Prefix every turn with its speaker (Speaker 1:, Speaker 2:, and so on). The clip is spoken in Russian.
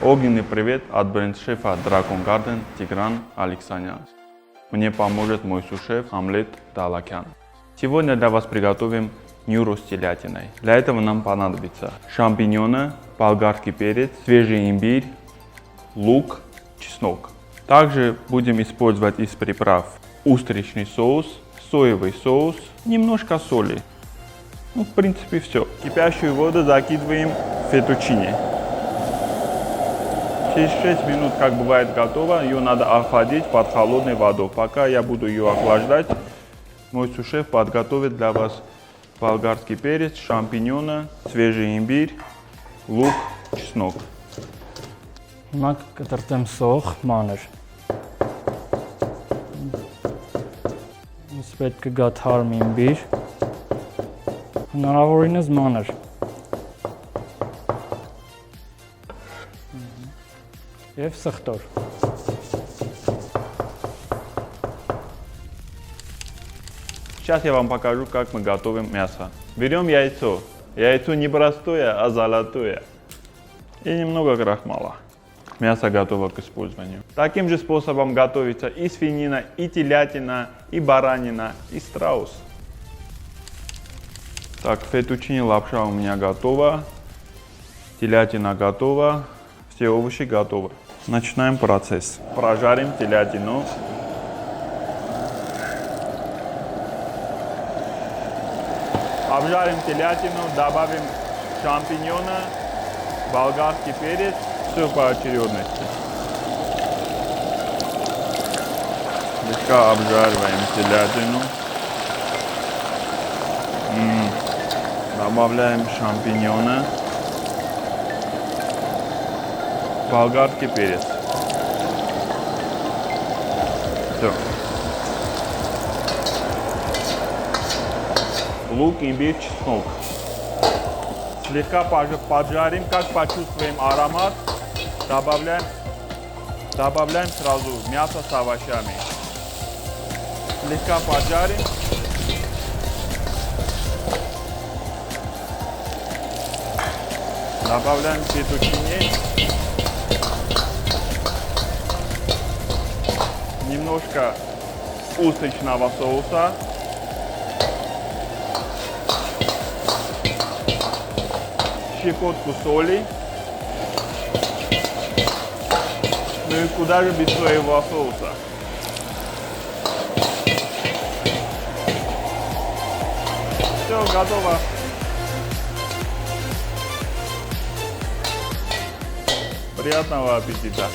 Speaker 1: Огненный привет от бренд-шефа Dragon Garden Тигран Алексанян. Мне поможет мой сушеф Амлет Далакян. Сегодня для вас приготовим нюру с телятиной. Для этого нам понадобится шампиньоны, болгарский перец, свежий имбирь, лук, чеснок. Также будем использовать из приправ устричный соус, соевый соус, немножко соли. В принципе, все. Кипящую воду закидываем фетучини. Через 6 минут, как бывает, готово. Ее надо охладить под холодной водой. Пока я буду ее охлаждать, мой сушеф подготовит для вас болгарский перец, шампиньоны, свежий имбирь, лук, чеснок.
Speaker 2: Հիմա կտրտեմ սող, մանր։ Ինձ պետք է գա թարմ իմբիր, հնարավորինս մանր։ Եվ սխտոր։
Speaker 1: Сейчас я вам покажу, как мы готовим мясо. Берем яйцо. Яйцо не простое, а золотое. И немного крахмала. Мясо готово к использованию. Таким же способом готовится и свинина, и телятина, и баранина, и страус. Так, фетучини лапша у меня готова. Телятина готова. Все овощи готовы. Начинаем процесс. Прожарим телятину. Обжарим телятину, добавим шампиньоны, болгарский перец. Все по очередности. Слегка обжариваем телятину. Добавляем шампиньоны. Болгарский перец. Все. Лук, имбирь, чеснок. Слегка поджарим, как почувствуем аромат, добавляем сразу мясо с овощами. Слегка поджарим. Добавляем фетучини. Немножко устричного соуса. Щепотку соли. Ну и куда же без соевого соуса? Все, готово. Приятного аппетита!